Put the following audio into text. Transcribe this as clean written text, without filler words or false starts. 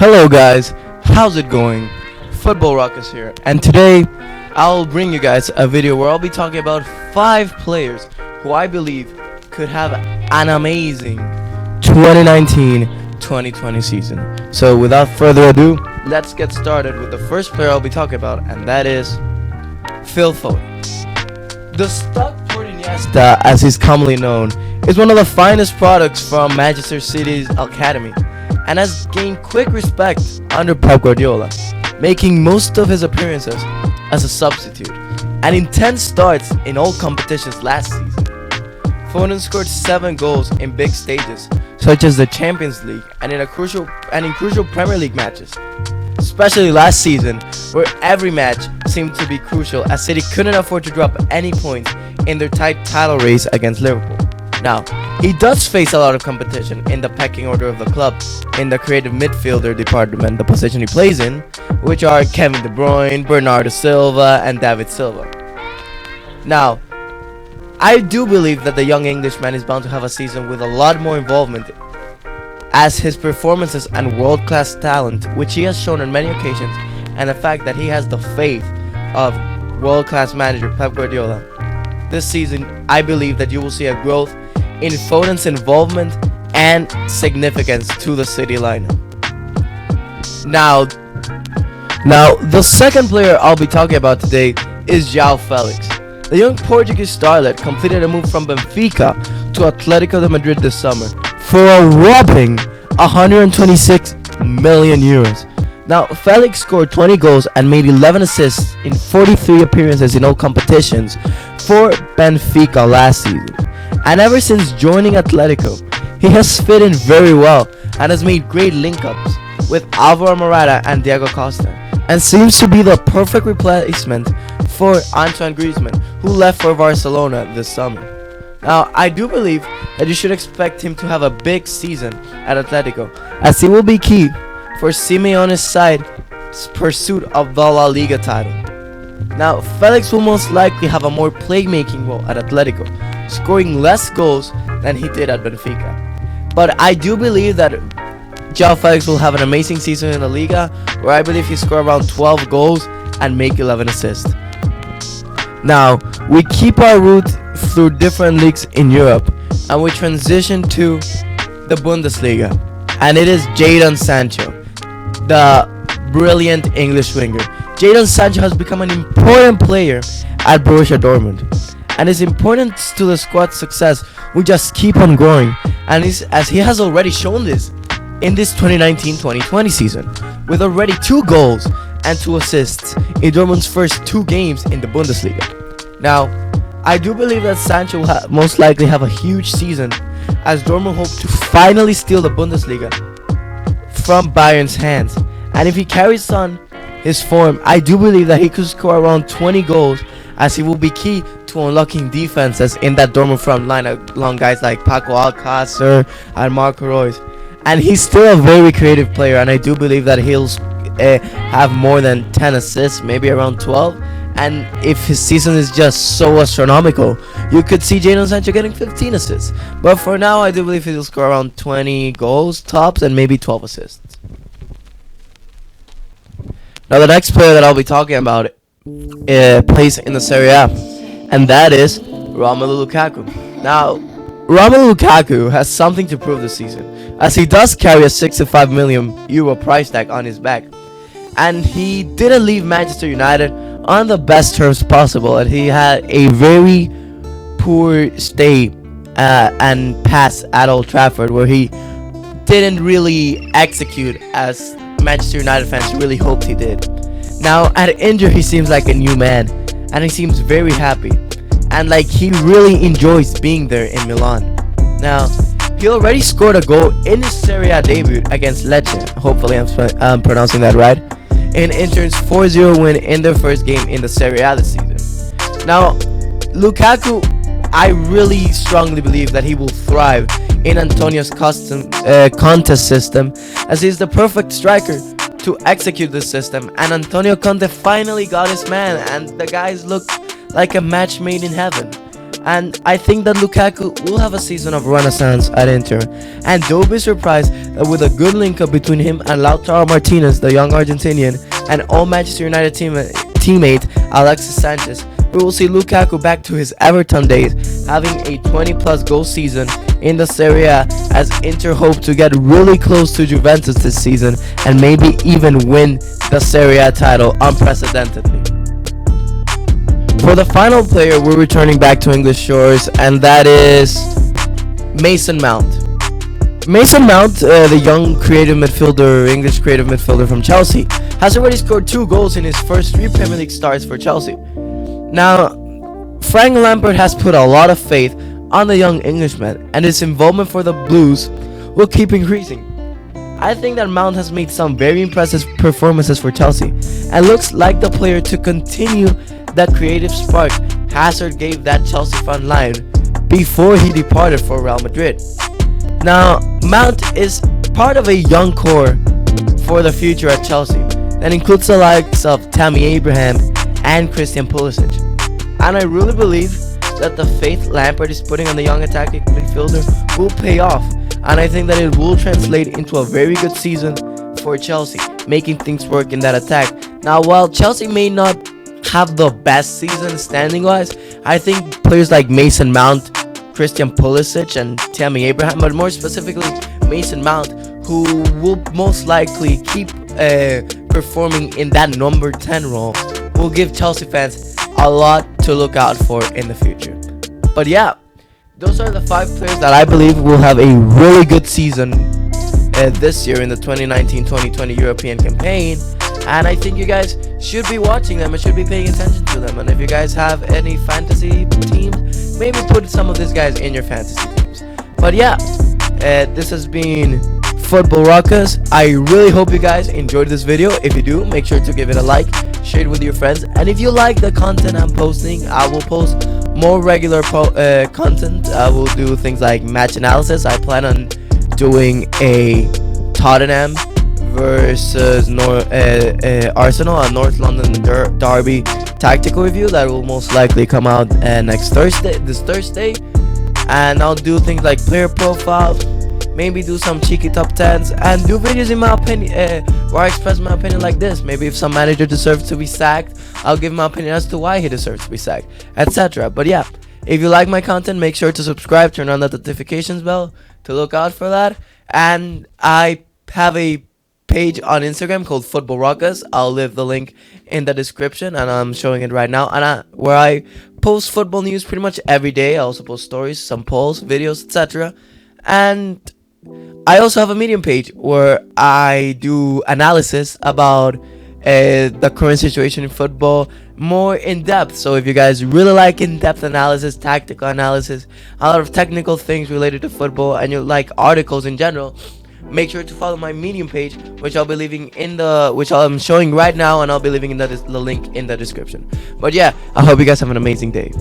Hello guys, how's it going? Football Ruckus here, and today I'll bring you guys a video where I'll be talking about 5 players who I believe could have an amazing 2019-2020 season. So without further ado, let's get started with the first player I'll be talking about, and that is Phil Foden. The Stuck Iniesta, as he's commonly known, is one of the finest products from Manchester City's academy, and has gained quick respect under Pep Guardiola, making most of his appearances as a substitute, and in 10 starts in all competitions last season. Foden scored 7 goals in big stages, such as the Champions League and in crucial Premier League matches, especially last season, where every match seemed to be crucial as City couldn't afford to drop any points in their tight title race against Liverpool. Now, he does face a lot of competition in the pecking order of the club in the creative midfielder department, the position he plays in, which are Kevin De Bruyne, Bernardo Silva, and David Silva. Now, I do believe that the young Englishman is bound to have a season with a lot more involvement, as his performances and world-class talent, which he has shown on many occasions, and the fact that he has the faith of world-class manager Pep Guardiola. This season, I believe that you will see a growth in Foden's involvement and significance to the City lineup. Now, the second player I'll be talking about today is João Felix. The young Portuguese starlet completed a move from Benfica to Atletico de Madrid this summer for a whopping 126 million euros. Now, Felix scored 20 goals and made 11 assists in 43 appearances in all competitions for Benfica last season. And ever since joining Atletico, he has fit in very well and has made great link-ups with Alvaro Morata and Diego Costa, and seems to be the perfect replacement for Antoine Griezmann, who left for Barcelona this summer. Now, I do believe that you should expect him to have a big season at Atletico, as he will be key for Simeone's side's pursuit of the La Liga title. Now, Felix will most likely have a more playmaking role at Atletico, scoring less goals than he did at Benfica. But I do believe that João Felix will have an amazing season in La Liga, where I believe he scored around 12 goals and make 11 assists. Now, we keep our route through different leagues in Europe, and we transition to the Bundesliga, and it is Jadon Sancho, the brilliant English winger. Jadon Sancho has become an important player at Borussia Dortmund, and his importance to the squad's success will just keep on growing, and as he has already shown this in this 2019-2020 season, with already 2 goals and 2 assists in Dortmund's first 2 games in the Bundesliga. Now, I do believe that Sancho will most likely have a huge season, as Dortmund hope to finally steal the Bundesliga from Bayern's hands, and if he carries on his form, I do believe that he could score around 20 goals, as he will be key to unlocking defenses in that Dortmund front line along guys like Paco Alcácer and Marco Reus. And he's still a very creative player, and I do believe that he'll have more than 10 assists, maybe around 12. And if his season is just so astronomical, you could see Jadon Sancho getting 15 assists. But for now, I do believe he'll score around 20 goals tops and maybe 12 assists. Now, the next player that I'll be talking about plays in the Serie A, and that is Romelu Lukaku. Now, Romelu Lukaku has something to prove this season, as he does carry a 65 million euro price tag on his back, and he didn't leave Manchester United on the best terms possible, and he had a very poor stay and pass at Old Trafford, where he didn't really execute as Manchester United fans really hoped he did. Now, at Inter, he seems like a new man, and he seems very happy, and like he really enjoys being there in Milan. Now, he already scored a goal in his Serie A debut against Lecce, hopefully I'm pronouncing that right, in Inter's 4-0 win in their first game in the Serie A this season. Now, Lukaku, I really strongly believe that he will thrive in Antonio's contest system, as he's the perfect striker to execute this system, and Antonio Conte finally got his man, and the guys look like a match made in heaven. And I think that Lukaku will have a season of renaissance at Inter. And don't be surprised that with a good link up between him and Lautaro Martinez, the young Argentinian, and all Manchester United teammate Alexis Sanchez, we will see Lukaku back to his Everton days, having a 20 plus goal season in the Serie A, as Inter hope to get really close to Juventus this season and maybe even win the Serie A title unprecedentedly. For the final player, we're returning back to English shores, and that is Mason Mount. Mason Mount, the young English creative midfielder from Chelsea, has already scored 2 goals in his first 3 Premier League starts for Chelsea. Now, Frank Lampard has put a lot of faith on the young Englishman, and his involvement for the Blues will keep increasing. I think that Mount has made some very impressive performances for Chelsea, and looks like the player to continue that creative spark Hazard gave that Chelsea front line before he departed for Real Madrid. Now, Mount is part of a young core for the future at Chelsea that includes the likes of Tammy Abraham and Christian Pulisic. And I really believe that the faith Lampard is putting on the young attacking midfielder will pay off, and I think that it will translate into a very good season for Chelsea, making things work in that attack. Now, while Chelsea may not have the best season standing wise, I think players like Mason Mount, Christian Pulisic, and Tammy Abraham, but more specifically Mason Mount, who will most likely keep performing in that number 10 role, will give Chelsea fans a lot to look out for in the future. But yeah, those are the 5 players that I believe will have a really good season this year in the 2019-2020 European campaign. And I think you guys should be watching them and should be paying attention to them. And if you guys have any fantasy teams, maybe put some of these guys in your fantasy teams. But yeah, this has been Football Ruckus. I really hope you guys enjoyed this video. If you do, make sure to give it a like, share it with your friends. And if you like the content I'm posting, I will post more regular content. I will do things like match analysis. I plan on doing a Tottenham versus Arsenal, a North London derby tactical review that will most likely come out this Thursday. And I'll do things like player profiles, maybe do some cheeky top 10s, and do videos in my opinion where I express my opinion like this. Maybe if some manager deserves to be sacked, I'll give my opinion as to why he deserves to be sacked, etc. But yeah, if you like my content, make sure to subscribe, turn on the notifications bell to look out for that. And I have a page on Instagram called Football Ruckus. I'll leave the link in the description, and I'm showing it right now, and where I post football news pretty much every day. I also post stories, some polls, videos, etc. And I also have a Medium page where I do analysis about the current situation in football more in depth. So if you guys really like in-depth analysis, tactical analysis, a lot of technical things related to football, and you like articles in general, make sure to follow my Medium page, which I'll be leaving which I'm showing right now, and I'll be leaving the link in the description. But yeah, I hope you guys have an amazing day.